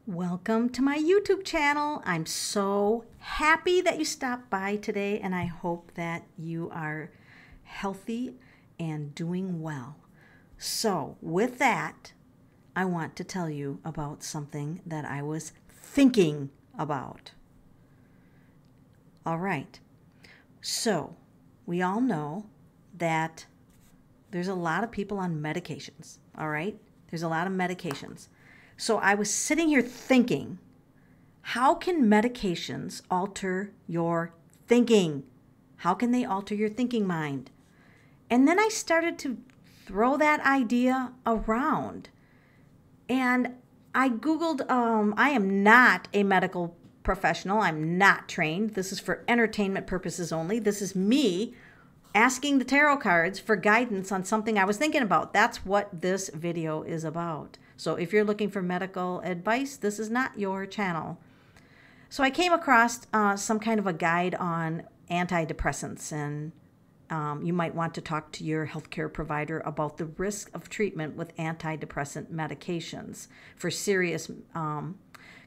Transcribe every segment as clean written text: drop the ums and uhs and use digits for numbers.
Welcome to my YouTube channel. I'm so happy that you stopped by today, and I hope that you are healthy and doing well. So with that, I want to tell you about something that I was thinking about. All right. So we all know that there's a lot of people on medications. All right. There's a lot of medications. So I was sitting here thinking, how can medications alter your thinking? How can they alter your thinking mind? And then I started to throw that idea around. And I Googled, I am not a medical professional. I'm not trained. This is for entertainment purposes only. This is me asking the tarot cards for guidance on something I was thinking about. That's what this video is about. So if you're looking for medical advice, this is not your channel. So I came across some kind of a guide on antidepressants, and you might want to talk to your healthcare provider about the risk of treatment with antidepressant medications for serious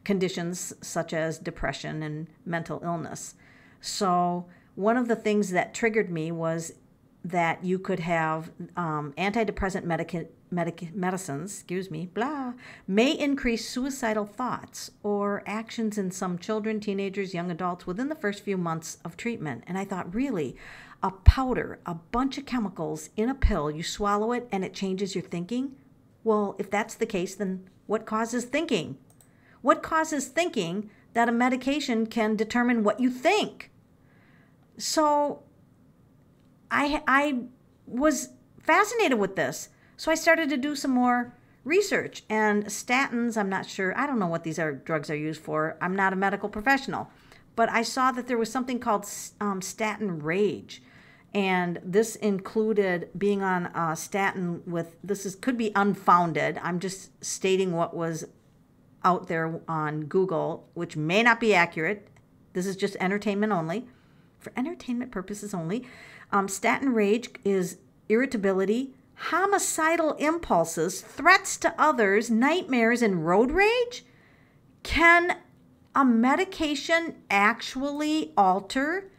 conditions such as depression and mental illness. So one of the things that triggered me was that you could have antidepressant medicines, may increase suicidal thoughts or actions in some children, teenagers, young adults within the first few months of treatment. And I thought, really, a powder, a bunch of chemicals in a pill, you swallow it and it changes your thinking? Well, if that's the case, then what causes thinking? What causes thinking that a medication can determine what you think? So I was fascinated with this. So I started to do some more research. And statins, I'm not sure. I don't know what these drugs are used for. I'm not a medical professional. But I saw that there was something called Statin Rage. And this included being on statin with, could be unfounded. I'm just stating what was out there on Google, which may not be accurate. This is just entertainment only. For entertainment purposes only. Statin rage is irritability, homicidal impulses, threats to others, nightmares, and road rage. Can a medication actually alter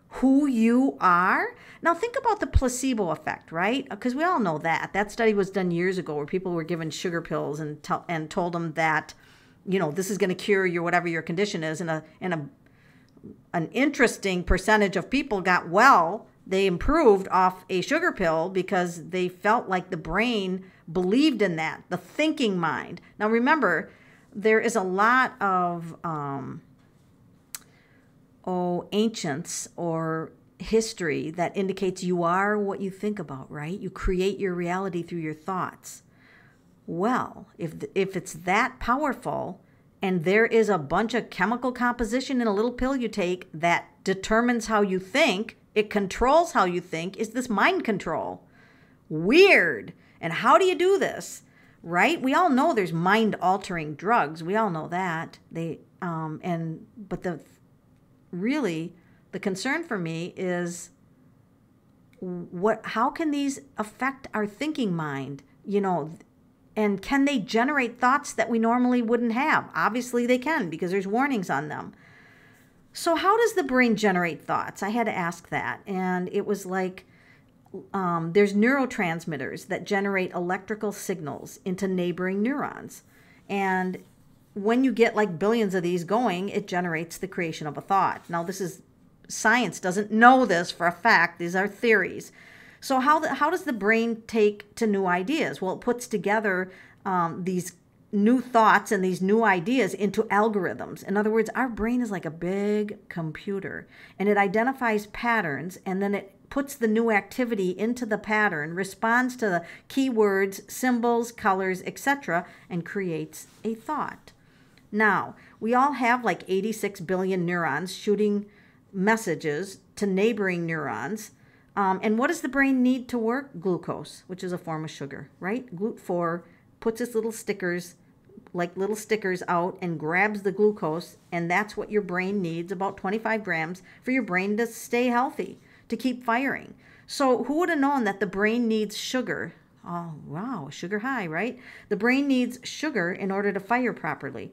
who you are? Now think about the placebo effect, right? Because we all know that. That study was done years ago where people were given sugar pills and told them that, you know, this is going to cure your whatever your condition is, and an interesting percentage of people got well. They improved off a sugar pill because they felt like the brain believed in that, the thinking mind. Now remember, there is a lot of ancients or history that indicates you are what you think about, right? You create your reality through your thoughts. Well, if it's that powerful, and there is a bunch of chemical composition in a little pill you take that determines how you think, it controls how you think, is this mind control? Weird. And how do you do this? Right? We all know there's mind-altering drugs. We all know that. But the concern for me is how can these affect our thinking mind? You know, and can they generate thoughts that we normally wouldn't have? Obviously they can, because there's warnings on them. So how does the brain generate thoughts? I had to ask that. And it was like, there's neurotransmitters that generate electrical signals into neighboring neurons. And when you get like billions of these going, it generates the creation of a thought. Now science doesn't know this for a fact. These are theories. So how does the brain take to new ideas? Well, it puts together these new thoughts and these new ideas into algorithms. In other words, our brain is like a big computer, and it identifies patterns, and then it puts the new activity into the pattern, responds to the keywords, symbols, colors, etc., and creates a thought. Now, we all have like 86 billion neurons shooting messages to neighboring neurons. And what does the brain need to work? Glucose, which is a form of sugar, right? GLUT4 puts its little stickers out and grabs the glucose, and that's what your brain needs, about 25 grams, for your brain to stay healthy, to keep firing. So who would have known that the brain needs sugar? Oh, wow, sugar high, right? The brain needs sugar in order to fire properly.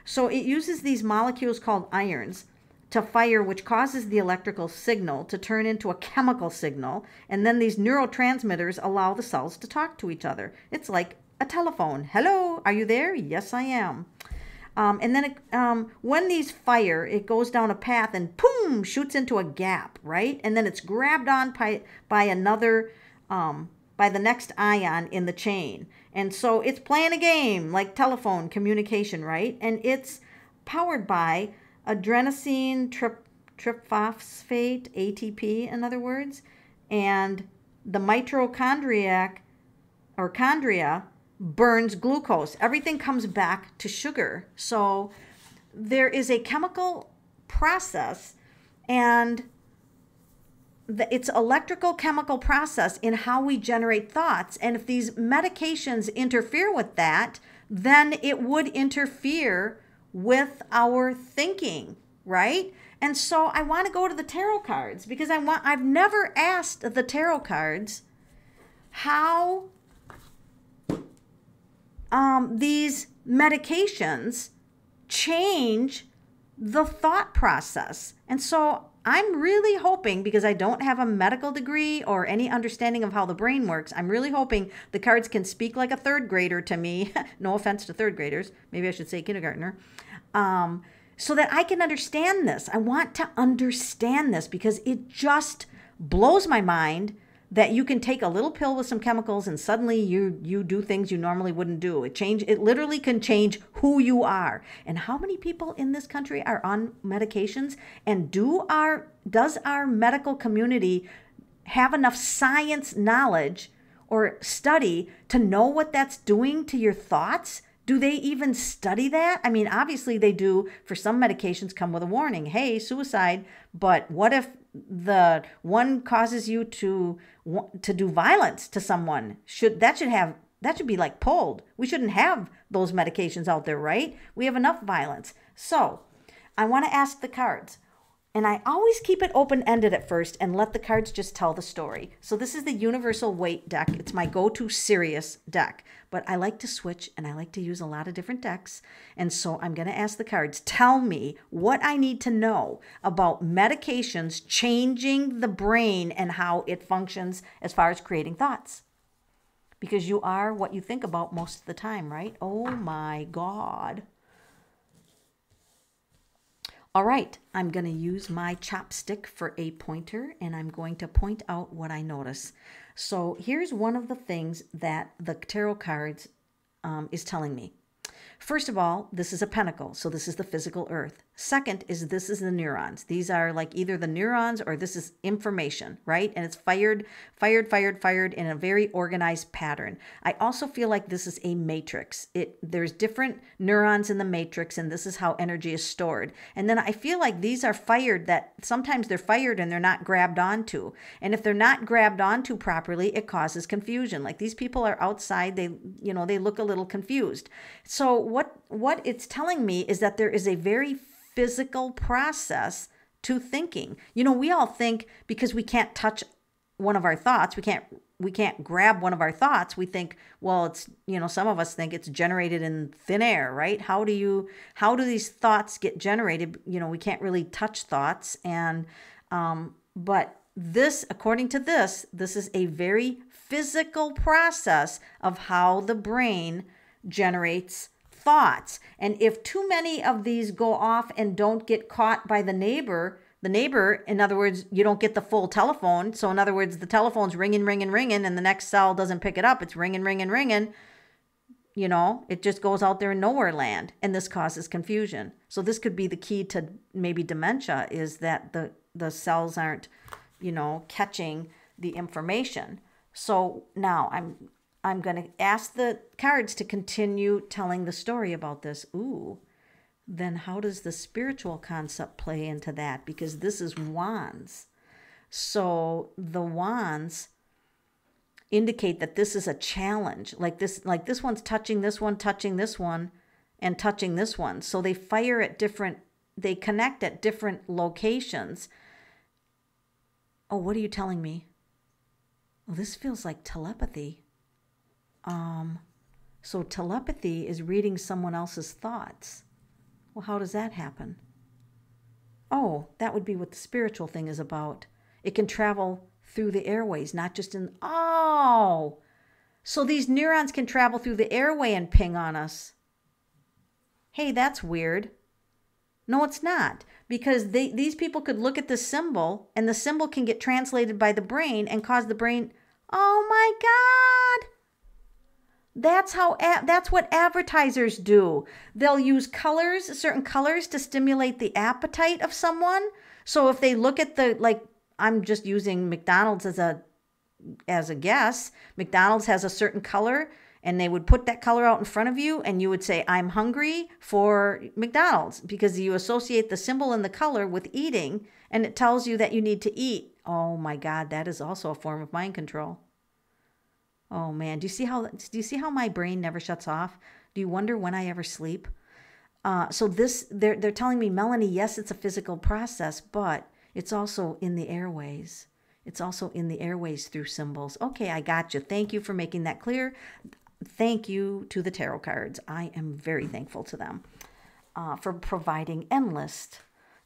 So it uses these molecules called ions to fire, which causes the electrical signal to turn into a chemical signal. And then these neurotransmitters allow the cells to talk to each other. It's like a telephone. Hello, are you there? Yes, I am. And then when these fire, it goes down a path and boom, shoots into a gap, right? And then it's grabbed on by another, by the next ion in the chain. And so it's playing a game like telephone communication, right? And it's powered by adenosine triphosphate, ATP, in other words, and the mitochondria or chondria burns glucose. Everything comes back to sugar. So there is a chemical process, and it's electrical chemical process in how we generate thoughts. And if these medications interfere with that, then it would interfere with our thinking, right? And so I want to go to the tarot cards because I've never asked the tarot cards how these medications change the thought process. And so I'm really hoping, because I don't have a medical degree or any understanding of how the brain works, I'm really hoping the cards can speak like a third grader to me. No offense to third graders. Maybe I should say kindergartner. So that I can understand this. I want to understand this because it just blows my mind that you can take a little pill with some chemicals and suddenly you do things you normally wouldn't do. It literally can change who you are. And how many people in this country are on medications? And does our medical community have enough science knowledge or study to know what that's doing to your thoughts? Do they even study that? I mean, obviously they do. For some medications come with a warning, hey, suicide. But what if the one causes you to do violence to someone? That should be like pulled. We shouldn't have those medications out there, right? We have enough violence. So I want to ask the cards. And I always keep it open-ended at first and let the cards just tell the story. So this is the Universal Weight deck. It's my go-to serious deck. But I like to switch and I like to use a lot of different decks. And so I'm going to ask the cards, tell me what I need to know about medications changing the brain and how it functions as far as creating thoughts. Because you are what you think about most of the time, right? Oh my God. All right, I'm going to use my chopstick for a pointer, and I'm going to point out what I notice. So here's one of the things that the tarot cards is telling me. First of all, this is a pentacle, so this is the physical earth. Second is this is the neurons. These are like either the neurons or this is information, right? And it's fired in a very organized pattern. I also feel like this is a matrix. There's different neurons in the matrix, and this is how energy is stored. And then I feel like these are fired, that sometimes they're fired and they're not grabbed onto. And if they're not grabbed onto properly, it causes confusion. Like these people are outside, they look a little confused. So what it's telling me is that there is a very physical process to thinking. We all think because we can't touch one of our thoughts, we can't grab one of our thoughts. We think, well, it's, some of us think it's generated in thin air, right? How do these thoughts get generated? We can't really touch thoughts. And, but this, according to this is a very physical process of how the brain generates thoughts. And if too many of these go off and don't get caught by the neighbor, in other words, you don't get the full telephone. So in other words, the telephone's ringing, and the next cell doesn't pick it up. It's ringing. It just goes out there in nowhere land. And this causes confusion. So this could be the key to maybe dementia, is that the cells aren't, catching the information. So now I'm going to ask the cards to continue telling the story about this. Ooh, then how does the spiritual concept play into that? Because this is wands. So the wands indicate that this is a challenge. Like this one's touching this one, touching this one, and touching this one. So they they connect at different locations. Oh, what are you telling me? Well, this feels like telepathy. So telepathy is reading someone else's thoughts. Well, how does that happen? Oh, that would be what the spiritual thing is about. It can travel through the airways, not just in... Oh! So these neurons can travel through the airway and ping on us. Hey, that's weird. No, it's not. Because these people could look at the symbol, and the symbol can get translated by the brain and cause the brain... Oh my God! That's what advertisers do. They'll use colors, certain colors, to stimulate the appetite of someone. So if they look at I'm just using McDonald's as a guess. McDonald's has a certain color, and they would put that color out in front of you, and you would say, I'm hungry for McDonald's, because you associate the symbol and the color with eating, and it tells you that you need to eat. Oh my God, that is also a form of mind control. Oh man, do you see how my brain never shuts off? Do you wonder when I ever sleep? So they're telling me, Melanie, yes, it's a physical process, but it's also in the airways. It's also in the airways through symbols. Okay, I got you. Thank you for making that clear. Thank you to the tarot cards. I am very thankful to them for providing endless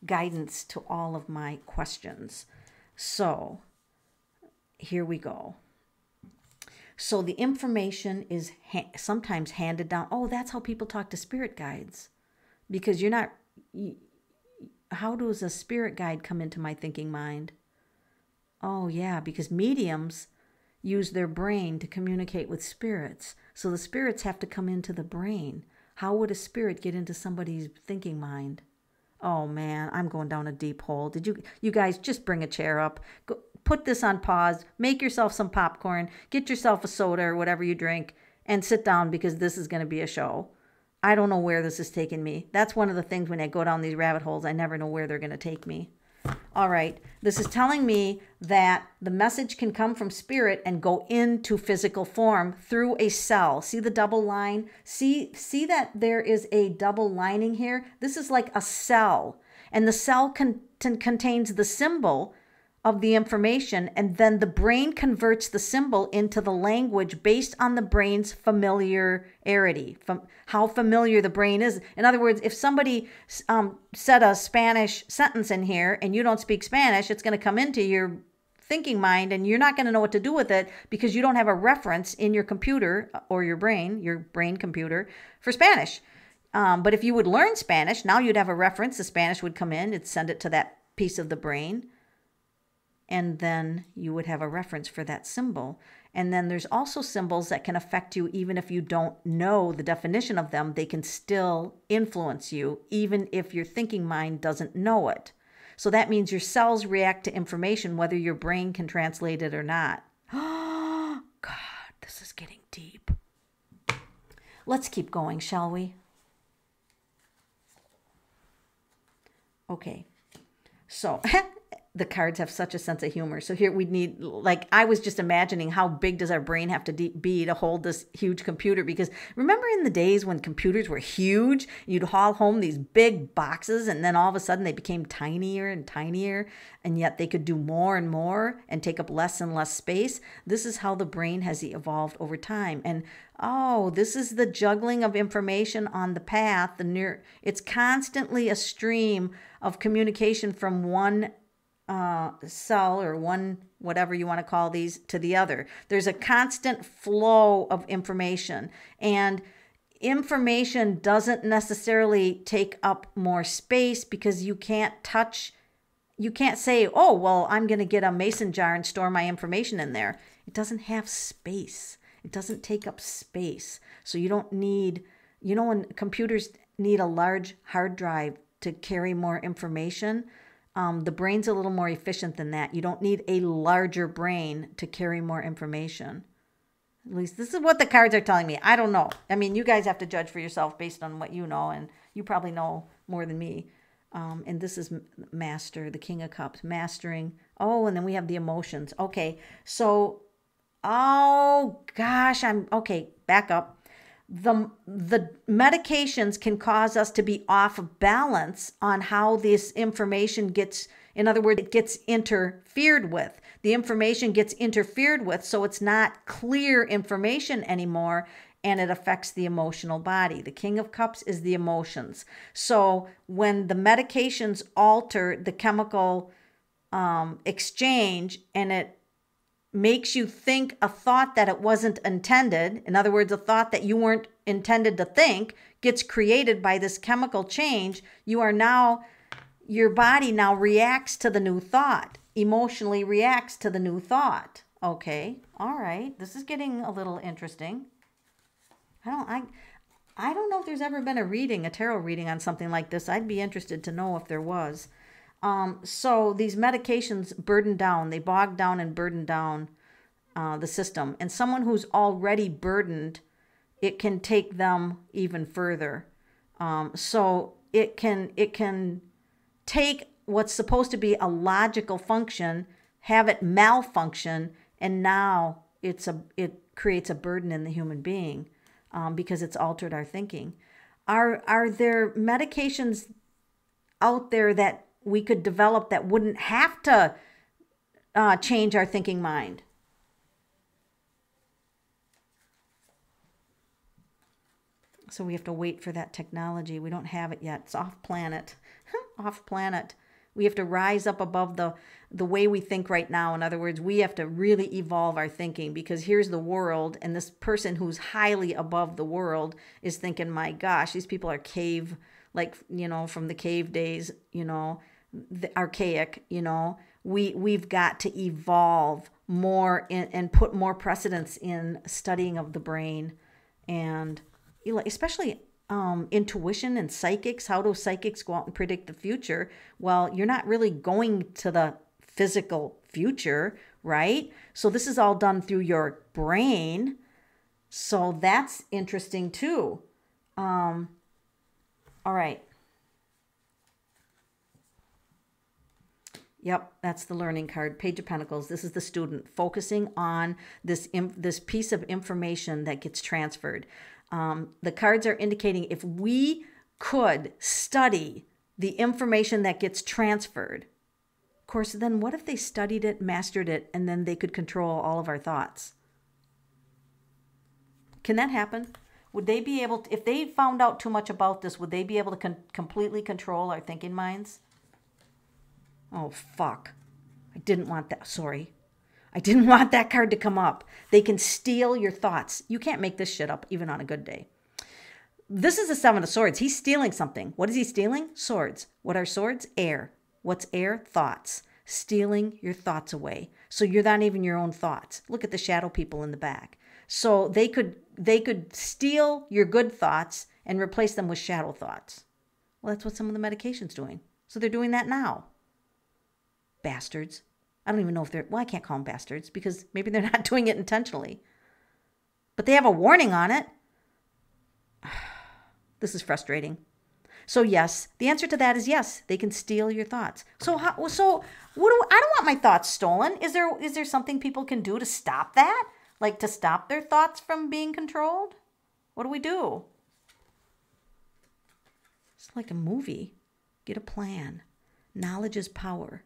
guidance to all of my questions. So here we go. So the information is sometimes handed down. Oh, that's how people talk to spirit guides. Because how does a spirit guide come into my thinking mind? Oh, yeah, because mediums use their brain to communicate with spirits. So the spirits have to come into the brain. How would a spirit get into somebody's thinking mind? Oh, man, I'm going down a deep hole. You guys just bring a chair up. Go, put this on pause. Make yourself some popcorn. Get yourself a soda or whatever you drink and sit down, because this is going to be a show. I don't know where this is taking me. That's one of the things when I go down these rabbit holes, I never know where they're going to take me. All right, this is telling me that the message can come from spirit and go into physical form through a cell. See the double line? See that there is a double lining here? This is like a cell, and the cell contains the symbol of the information, and then the brain converts the symbol into the language based on the brain's familiarity, from how familiar the brain is. In other words, if somebody said a Spanish sentence in here and you don't speak Spanish, it's going to come into your thinking mind, and you're not going to know what to do with it because you don't have a reference in your computer or your brain computer for Spanish. But if you would learn Spanish, now you'd have a reference. The Spanish would come in, it'd send it to that piece of the brain, and then you would have a reference for that symbol. And then there's also symbols that can affect you even if you don't know the definition of them. They can still influence you even if your thinking mind doesn't know it. So that means your cells react to information whether your brain can translate it or not. Oh, God, this is getting deep. Let's keep going, shall we? Okay, so the cards have such a sense of humor. So here we need, I was just imagining how big does our brain have to be to hold this huge computer? Because remember in the days when computers were huge, you'd haul home these big boxes, and then all of a sudden they became tinier and tinier, and yet they could do more and more and take up less and less space. This is how the brain has evolved over time. And this is the juggling of information on the path. It's constantly a stream of communication from one cell or one, whatever you want to call these, to the other. There's a constant flow of information, and information doesn't necessarily take up more space because you can't say, oh, well, I'm going to get a mason jar and store my information in there. It doesn't have space. It doesn't take up space. So you don't need, when computers need a large hard drive to carry more information, the brain's a little more efficient than that. You don't need a larger brain to carry more information. At least this is what the cards are telling me. I don't know. I mean, you guys have to judge for yourself based on what you know, and you probably know more than me. And this is Master, the King of Cups, mastering. Oh, and then we have the emotions. Okay, so, oh gosh, back up. The medications can cause us to be off balance on how this information gets, in other words, it gets interfered with. The information gets interfered with, so it's not clear information anymore. and it affects the emotional body. The King of Cups is the emotions. So when the medications alter the chemical exchange, and it makes you think a thought that it wasn't intended, in other words, a thought that you weren't intended to think, gets created by this chemical change, your body now reacts to the new thought, emotionally reacts to the new thought. Okay, all right, this is getting a little interesting. I don't know if there's ever been a tarot reading on something like this. I'd be interested to know if there was. So these medications they bog down and burden down the system. And someone who's already burdened, it can take them even further. So it can take what's supposed to be a logical function, have it malfunction, and now it creates a burden in the human being because it's altered our thinking. Are there medications out there that we could develop that wouldn't have to change our thinking mind? So we have to wait for that technology. We don't have it yet. It's off planet. Off planet. We have to rise up above the way we think right now. In other words, we have to really evolve our thinking, because here's the world, and this person who's highly above the world is thinking, my gosh, these people are cave, like, from the cave days, the archaic, we've got to evolve more and put more precedence in studying of the brain, and especially intuition and psychics. How do psychics go out and predict the future? Well, you're not really going to the physical future, right? So this is all done through your brain. So that's interesting too. All right. Yep, that's the learning card, Page of Pentacles. This is the student focusing on this piece of information that gets transferred. The cards are indicating if we could study the information that gets transferred, of course, then what if they studied it, mastered it, and then they could control all of our thoughts? Can that happen? Would they be able to, if they found out too much about this, would they be able to completely control our thinking minds? Oh, fuck. I didn't want that. Sorry. I didn't want that card to come up. They can steal your thoughts. You can't make this shit up, even on a good day. This is the Seven of Swords. He's stealing something. What is he stealing? Swords. What are swords? Air. What's air? Thoughts. Stealing your thoughts away. So you're not even your own thoughts. Look at the shadow people in the back. So they could steal your good thoughts and replace them with shadow thoughts. Well, that's what some of the medication's doing. So they're doing that now. Bastards. I don't even know if I can't call them bastards because maybe they're not doing it intentionally. But they have a warning on it. This is frustrating. So yes, the answer to that is yes, they can steal your thoughts. So I don't want my thoughts stolen. Is there something people can do to stop that? Like to stop their thoughts from being controlled? What do? It's like a movie. Get a plan. Knowledge is power.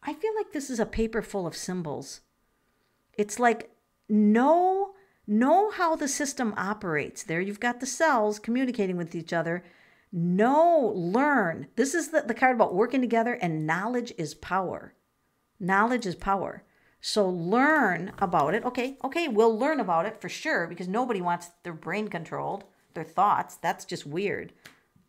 I feel like this is a paper full of symbols. It's like know how the system operates. There you've got the cells communicating with each other. Learn. This is the card about working together, and knowledge is power. Knowledge is power. So learn about it. Okay, we'll learn about it for sure, because nobody wants their brain controlled, their thoughts. That's just weird.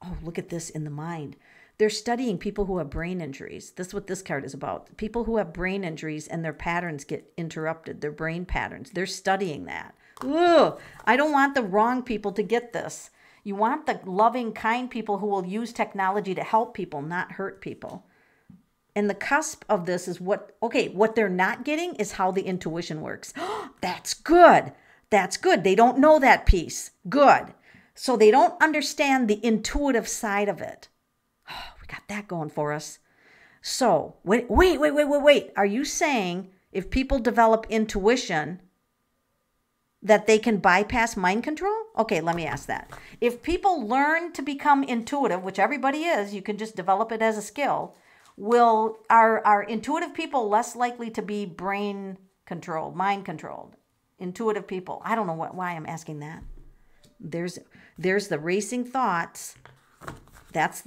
Oh, look at this in the mind. They're studying people who have brain injuries. That's what this card is about. People who have brain injuries and their patterns get interrupted, their brain patterns. They're studying that. Ugh, I don't want the wrong people to get this. You want the loving, kind people who will use technology to help people, not hurt people. And the cusp of this is what they're not getting is how the intuition works. That's good. That's good. They don't know that piece. Good. So they don't understand the intuitive side of it. We got that going for us. So, wait. Are you saying if people develop intuition that they can bypass mind control? Okay, let me ask that. If people learn to become intuitive, which everybody is, you can just develop it as a skill, are intuitive people less likely to be brain controlled, mind controlled? Intuitive people. I don't know why I'm asking that. There's the racing thoughts. That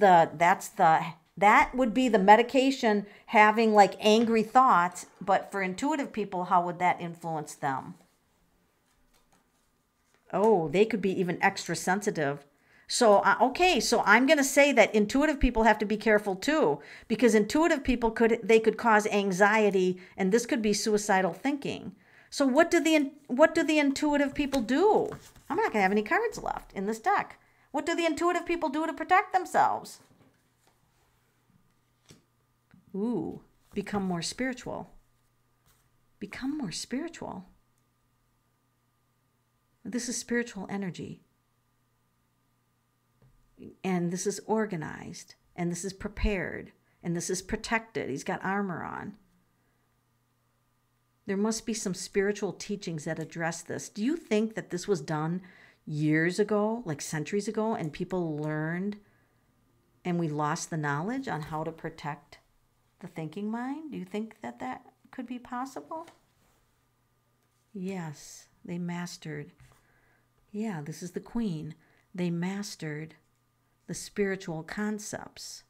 would be the medication having like angry thoughts, but for intuitive people, how would that influence them? Oh, they could be even extra sensitive. So, okay, so I'm going to say that intuitive people have to be careful too, because intuitive people could cause anxiety, and this could be suicidal thinking. So what do the intuitive people do? I'm not going to have any cards left in this deck. What do the intuitive people do to protect themselves? Ooh, become more spiritual. Become more spiritual. This is spiritual energy. And this is organized. And this is prepared. And this is protected. He's got armor on. There must be some spiritual teachings that address this. Do you think that this was done years ago, like centuries ago, and people learned and we lost the knowledge on how to protect the thinking mind? Do you think that that could be possible? Yes, they mastered. Yeah, this is the Queen. They mastered the spiritual concepts.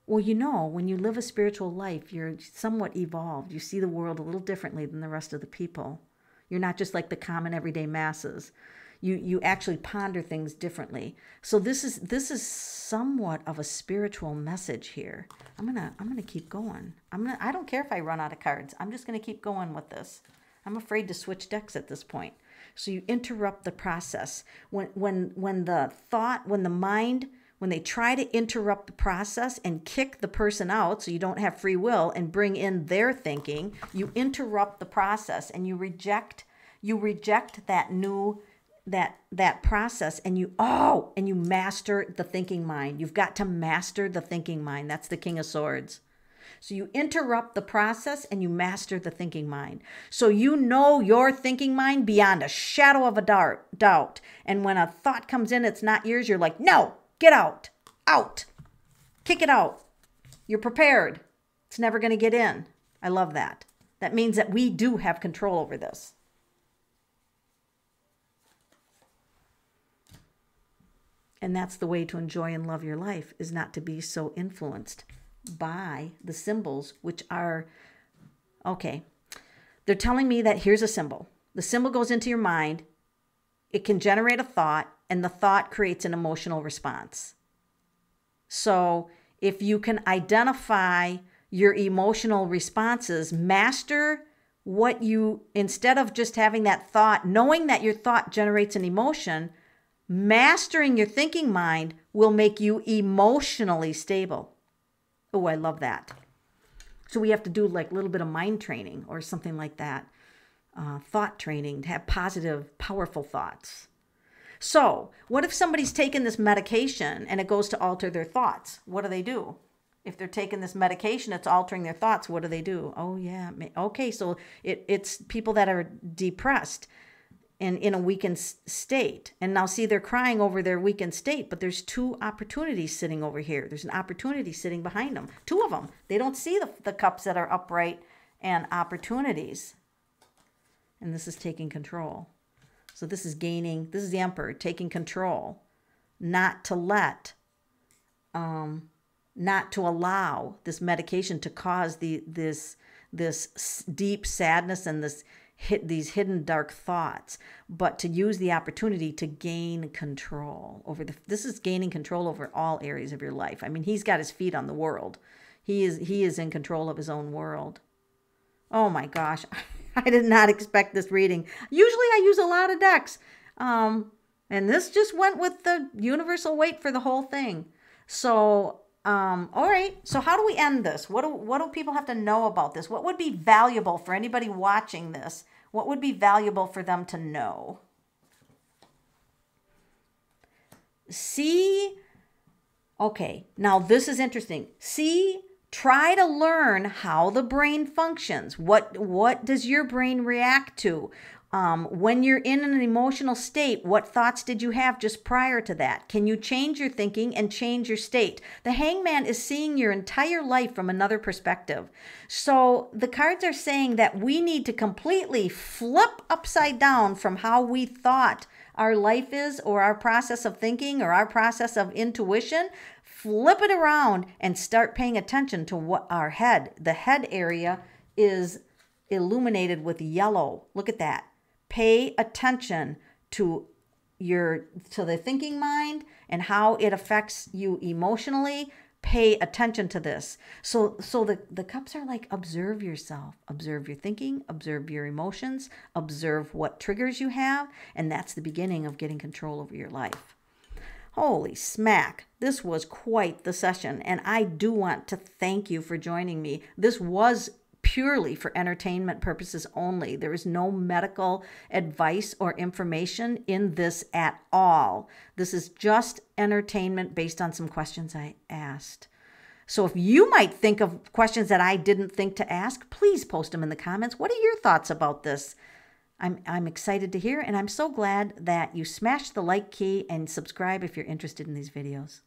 Well, you know, when you live a spiritual life, you're somewhat evolved. You see the world a little differently than the rest of the people. You're not just like the common everyday masses. You actually ponder things differently. So this is somewhat of a spiritual message here. I'm gonna keep going. I don't care if I run out of cards. I'm just gonna keep going with this. I'm afraid to switch decks at this point. So you interrupt the process. When they try to interrupt the process and kick the person out so you don't have free will and bring in their thinking, you interrupt the process and you reject that process and you master the thinking mind. You've got to master the thinking mind. That's the King of Swords. So you interrupt the process and you master the thinking mind. So you know your thinking mind beyond a shadow of a doubt. And when a thought comes in, it's not yours, you're like, no, get out, kick it out. You're prepared. It's never going to get in. I love that. That means that we do have control over this. And that's the way to enjoy and love your life, is not to be so influenced by the symbols, which are, okay, they're telling me that here's a symbol. The symbol goes into your mind. It can generate a thought, and the thought creates an emotional response. So if you can identify your emotional responses, master what you, instead of just having that thought, knowing that your thought generates an emotion, mastering your thinking mind will make you emotionally stable. Oh, I love that. So we have to do like a little bit of mind training or something like that. Thought training, to have positive, powerful thoughts. So what if somebody's taken this medication and it goes to alter their thoughts? What do they do? If they're taking this medication, it's altering their thoughts. What do they do? Oh, yeah. Okay, so it's people that are depressed and in a weakened state. And now see, they're crying over their weakened state, but there's two opportunities sitting over here. There's an opportunity sitting behind them. Two of them. They don't see the cups that are upright and opportunities. And this is taking control. So this is the Emperor taking control, not to allow this medication to cause this deep sadness and these hidden dark thoughts, but to use the opportunity to gain control over this is gaining control over all areas of your life. I mean, he's got his feet on the world. He is in control of his own world. Oh my gosh. I did not expect this reading. Usually I use a lot of decks. And this just went with the universal weight for the whole thing. So, all right. So how do we end this? What do people have to know about this? What would be valuable for anybody watching this? What would be valuable for them to know? See, okay, now this is interesting. See, try to learn how the brain functions. What does your brain react to? When you're in an emotional state, what thoughts did you have just prior to that? Can you change your thinking and change your state? The hangman is seeing your entire life from another perspective. So the cards are saying that we need to completely flip upside down from how we thought our life is, or our process of thinking, or our process of intuition. Flip it around and start paying attention to what the head area is illuminated with yellow. Look at that. Pay attention to the thinking mind and how it affects you emotionally. Pay attention to this. So the cups are like, observe yourself, observe your thinking, observe your emotions, observe what triggers you have, and that's the beginning of getting control over your life. Holy smack. This was quite the session, and I do want to thank you for joining me. This was purely for entertainment purposes only. There is no medical advice or information in this at all. This is just entertainment based on some questions I asked. So if you might think of questions that I didn't think to ask, please post them in the comments. What are your thoughts about this? I'm excited to hear, and I'm so glad that you smashed the like key and subscribe if you're interested in these videos.